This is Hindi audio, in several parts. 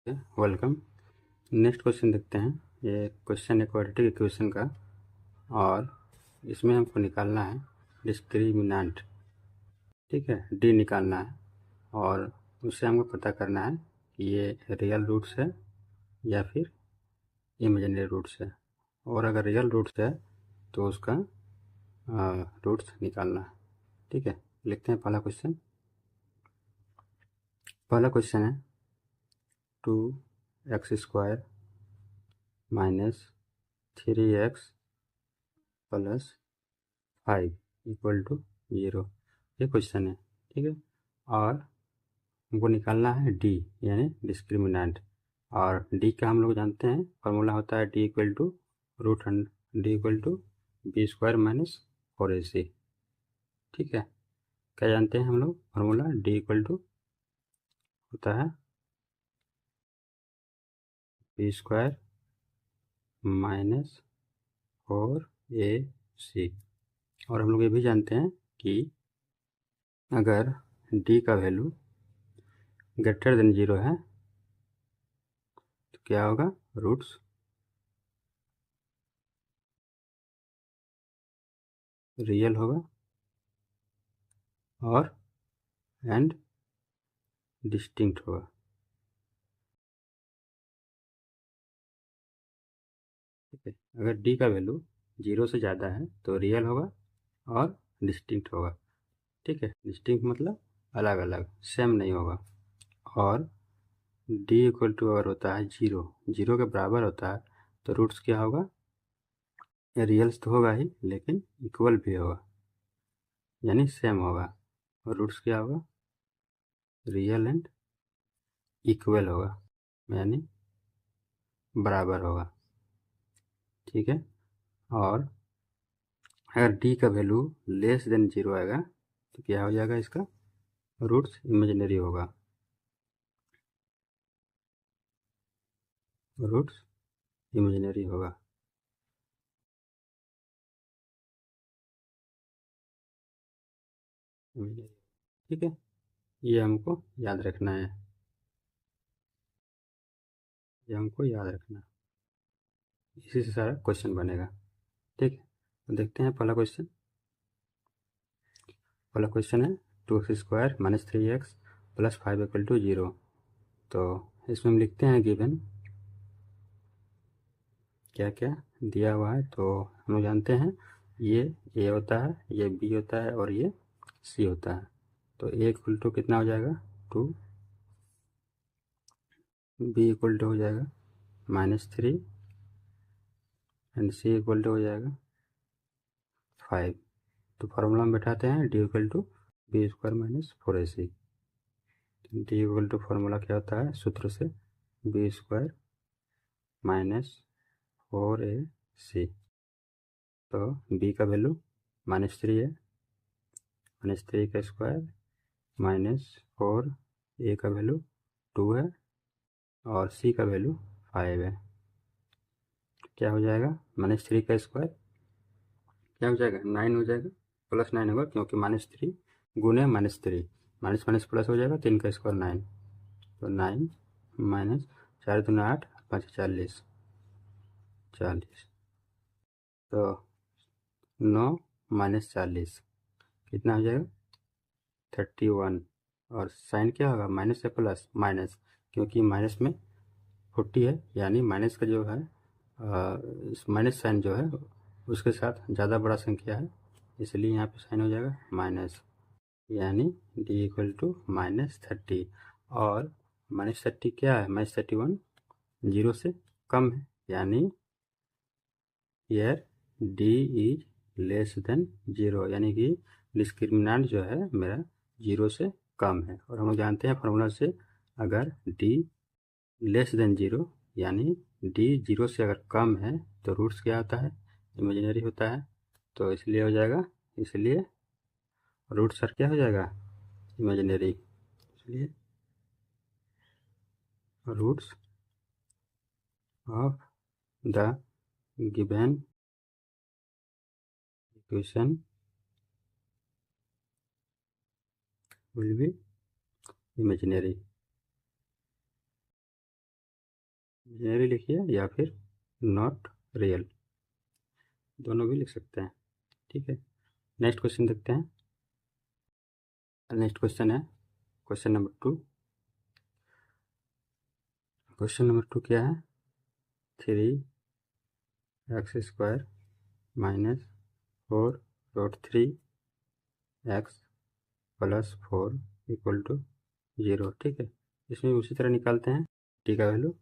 वेलकम। नेक्स्ट क्वेश्चन देखते हैं। ये क्वेश्चन है क्वाड्रेटिक इक्वेशन का और इसमें हमको निकालना है डिस्क्रिमिनेंट। ठीक है, डी निकालना है और उससे हमको पता करना है कि ये रियल रूट्स है या फिर इमेजिनरी रूट्स है, और अगर रियल रूट्स है तो उसका रूट्स निकालना है। ठीक है, लिखते हैं पहला क्वेश्चन। पहला क्वेश्चन है 2x² minus 3x plus 5 equal to 0, ये क्वेश्चन है। ठीक है, और हमको निकालना है डी यानी डिस्क्रिमिनेंट, और डी का हम लोग जानते हैं फॉर्मूला होता है D equal to D equal to b² minus 4ac। ठीक है, क्या जानते हैं हम लोग फॉर्मूला डी इक्वल टू होता है b² माइनस 4ac, और हम लोग ये भी जानते हैं कि अगर डी का वैल्यू ग्रेटर देन 0 है तो क्या होगा, रूट्स रियल होगा और एंड डिस्टिंक्ट होगा। ठीक है, अगर डी का वैल्यू 0 से ज़्यादा है तो रियल होगा और डिस्टिंक्ट होगा। ठीक है, डिस्टिंक्ट मतलब अलग अलग, सेम नहीं होगा। और डी इक्वल टू अगर होता है 0, 0 के बराबर होता है तो रूट्स क्या होगा, रियल्स तो होगा ही लेकिन इक्वल भी होगा, यानी सेम होगा। और रूट्स क्या होगा, रियल एंड इक्वल होगा, यानी बराबर होगा। ठीक है, और अगर डी का वैल्यू लेस देन 0 आएगा तो क्या हो जाएगा, इसका रूट्स इमेजिनरी होगा, रूट्स इमेजिनरी होगा। ठीक है, ये हमको याद रखना है, ये हमको याद रखना है, इसी से सारा क्वेश्चन बनेगा। ठीक है, तो देखते हैं पहला क्वेश्चन। पहला क्वेश्चन है 2x² minus 3x plus 5 equal to 0। तो इसमें हम लिखते हैं गिवन क्या क्या दिया हुआ है। तो हम लोग जानते हैं ये ए होता है, ये बी होता है और ये सी होता है। तो ए इक्वल टू कितना हो जाएगा 2, बी इक्वल टू हो जाएगा -3 एंड सी इक्वल टू हो जाएगा 5। तो फार्मूला में बैठाते हैं D equal to b² minus 4ac। D equal to formula क्या होता है सूत्र से, b² माइनस 4ac। तो b का वैल्यू -3 है, -3 का स्क्वायर -4, a का वैल्यू 2 है और c का वैल्यू 5 है। क्या हो जाएगा, -3 का स्क्वायर क्या हो जाएगा 9 हो जाएगा, +9 होगा क्योंकि -3 गुने -3, माइनस माइनस प्लस हो जाएगा, 3 का स्क्वायर 9। तो 9 माइनस 4 दूना 8, 5 40, 40। तो 9 माइनस 40 कितना हो जाएगा 31। और साइन क्या होगा, माइनस या प्लस, माइनस, क्योंकि माइनस में 40 है, यानी माइनस का जो है माइनस साइन जो है उसके साथ ज़्यादा बड़ा संख्या है, इसलिए यहाँ पे साइन हो जाएगा माइनस, यानी डी इक्वल टू -30। और -30 क्या है, -31 0 से कम है, यानी year D is less than 0, यानी कि डिस्क्रिमिनेंट जो है मेरा 0 से कम है। और हम लोग जानते हैं फार्मूला से, अगर डी लेस देन 0 यानी डी 0 से अगर कम है तो रूट्स क्या होता है, इमेजिनरी होता है। तो इसलिए हो जाएगा, इसलिए रूट सर क्या हो जाएगा, इमेजिनरी। इसलिए roots of the given equation will be imaginary. Imaginary लिखिए या फिर नॉट रियल, दोनों भी लिख सकते हैं। ठीक है, नेक्स्ट क्वेश्चन देखते हैं। नेक्स्ट क्वेश्चन है क्वेश्चन नंबर 2। क्वेश्चन नंबर 2 क्या है? 3x² minus 4√3x plus 4 equal to 0। ठीक है, इसमें उसी तरह निकालते हैं टी का वैल्यू।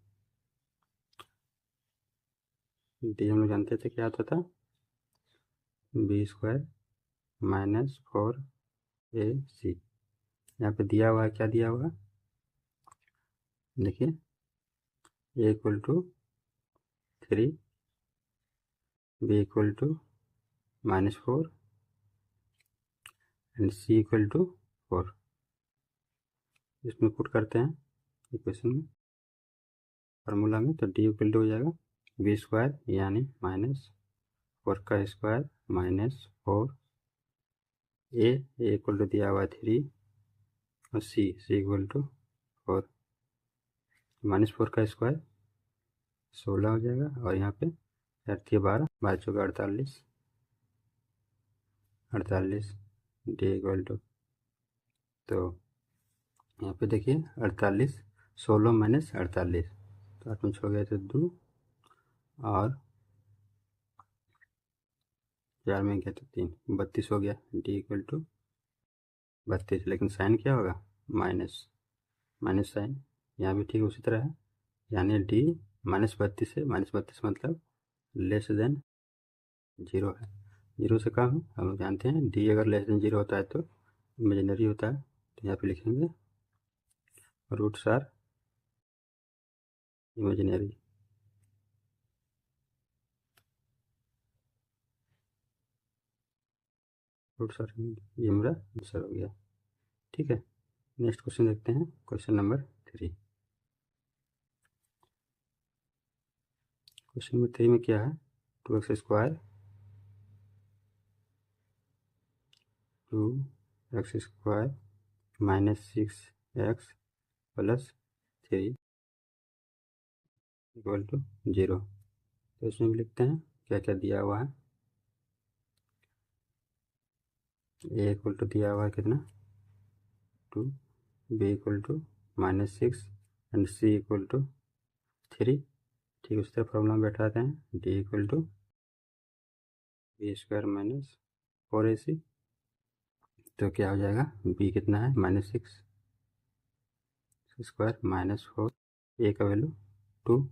डी हम लोग जानते थे क्या आता था, b² माइनस 4ac। यहाँ पे दिया हुआ है, क्या दिया हुआ है देखिए, a equal to 3, b equal to -4 and c equal to 4। इसमें पुट करते हैं इक्वेशन में, फार्मूला में, तो d इक्वल टू हो जाएगा b² यानी -4² माइनस 4 a इक्वल टू दिया हुआ 3 और c इक्वल टू 4। -4 का स्क्वायर 16 हो जाएगा, और यहाँ पे 12 12 चौका 48 डी इक्वल टू, तो यहाँ पे देखिए 48, 16 माइनस 48, तो 8 में छो गया तो 2, और 4 में गया तो 3, 32 हो गया। डी इक्वल टू 32, लेकिन साइन क्या होगा, माइनस, माइनस साइन यहाँ भी ठीक उसी तरह है, यानी डी -32 है, -32 मतलब लेस देन 0 है, 0 से कम है। हम लोग जानते हैं डी अगर लेस देन 0 होता है तो इमेजिनरी होता है, तो यहाँ पे लिखेंगे roots are imaginary. Roots are, ये मेरा आंसर हो गया। ठीक है, नेक्स्ट क्वेश्चन देखते हैं, क्वेश्चन नंबर 3। क्वेश्चन नंबर 3 में क्या है, 2x² 2x² -6x plus 3 equal to 0। तो इसमें भी लिखते हैं क्या क्या दिया हुआ है। ए इक्वल टू दिया हुआ है कितना, 2, B equal to -6 and C equal to 3। ठीक उस तरह फॉर्मूला में बैठाते हैं, D equal to b² minus 4ac। तो क्या हो जाएगा, b कितना है -6 स्क्वायर -4, a का वैल्यू 2,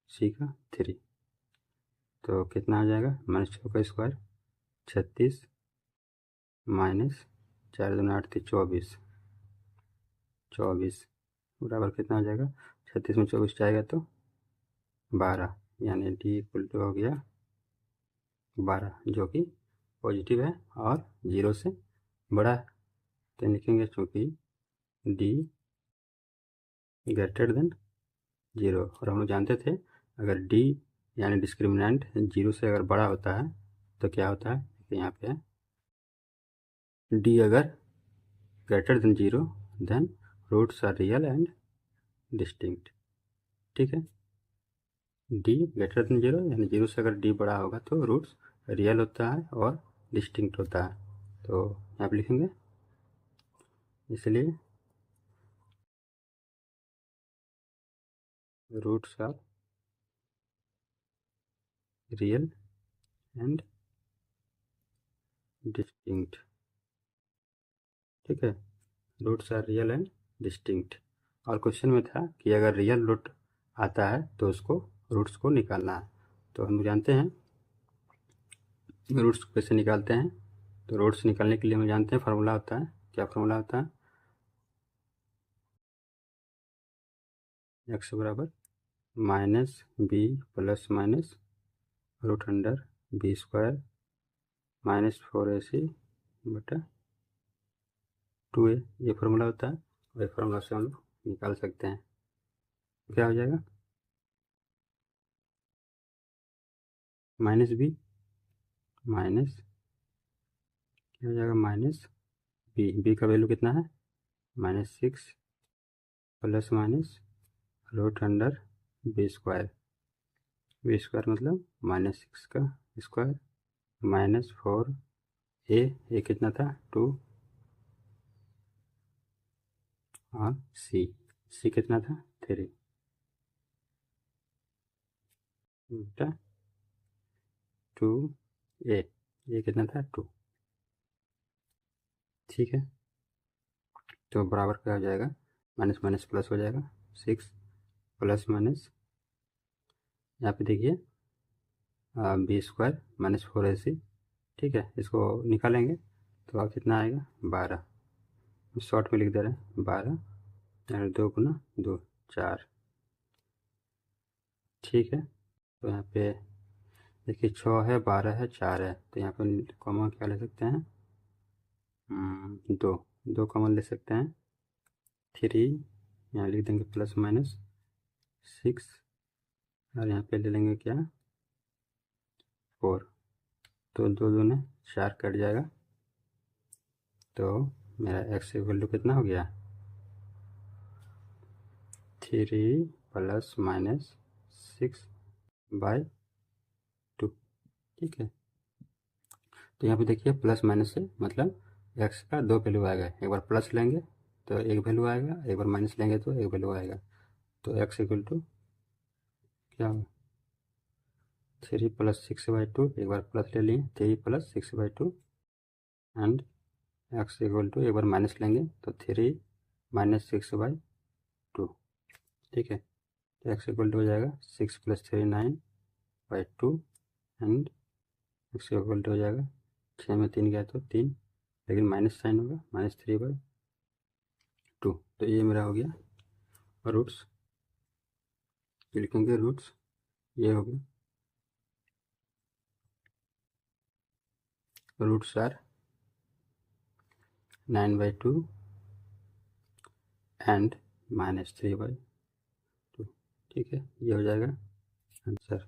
c का 3, तो कितना हो जाएगा, -6 का स्क्वायर 36 माइनस 4 दूना 8 थी 24, 24 बराबर कितना हो जाएगा, 36 में 24 जाएगा तो 12, यानी डी इक्वल टू हो गया 12, जो कि पॉजिटिव है और 0 से बड़ा है। तो लिखेंगे चूँकि डी ग्रेटर देन 0, और हम लोग जानते थे अगर डी यानी डिस्क्रिमिनेंट 0 से अगर बड़ा होता है तो क्या होता है, तो यहाँ पे है डी अगर greater than 0 then roots are real and distinct. ठीक है, डी ग्रेटर देन 0 यानी 0 से अगर डी बड़ा होगा तो रूट्स रियल होता है और डिस्टिंक्ट होता है, तो यहाँ पे लिखेंगे, इसलिए roots are real and distinct. ठीक है, roots are real and distinct. और क्वेश्चन में था कि अगर रियल रूट आता है तो उसको रूट्स को निकालना है, तो हम जानते हैं रूट्स कैसे निकालते हैं। तो रूट्स निकालने के लिए हम जानते हैं फार्मूला होता है, क्या फार्मूला होता है, x बराबर -b plus minus √b² -4ac बटा 2a, ये फार्मूला होता है, और ये फार्मूला से हम लोग निकाल सकते हैं। क्या हो जाएगा, -b माइनस क्या हो जाएगा, -b, b का वैल्यू कितना है -6 plus minus root under B square मतलब -6 का स्क्वायर -4 ए कितना था 2 और सी कितना था 3 बेटा 2 ए कितना था 2। ठीक है, तो बराबर क्या हो जाएगा, माइनस माइनस प्लस हो जाएगा 6 प्लस माइनस, यहाँ पे देखिए बी स्क्वायर -4ac। ठीक है, इसको निकालेंगे तो अब कितना आएगा 12, शॉर्ट में लिख दे रहे हैं 12 और 2 गुना 2 4। ठीक है, तो यहाँ पे देखिए 6 है 12 है 4 है, तो यहाँ पे कॉमन क्या ले सकते हैं, 2 कॉमन ले सकते हैं, 3 यहाँ लिख देंगे प्लस माइनस 6 और यहाँ पे ले लेंगे क्या 4, तो 2 दूने 4 कट जाएगा, तो मेरा x इक्वल टू कितना हो गया 3 प्लस माइनस 6/2। ठीक है, तो यहाँ पे देखिए प्लस माइनस से मतलब x का 2 वैल्यू आएगा, एक बार प्लस लेंगे तो एक वैल्यू आएगा, एक बार माइनस लेंगे तो एक वैल्यू आएगा, तो x इक्वल टू क्या होगा 3 प्लस 6/2, एक बार प्लस ले लिए 3 plus 6/2 and x equal to एक बार माइनस लेंगे तो 3 माइनस 6/2। ठीक है, तो x इक्वल टू हो जाएगा 6 plus 3 9/2 and x equal to हो जाएगा 6 में 3 गया तो 3, लेकिन माइनस साइन होगा -3/2। तो ये मेरा हो गया रूट्स, लिखेंगे रूट्स, ये हो गया रूट्स आर 9/2 एंड -3/2। ठीक है, ये हो जाएगा आंसर।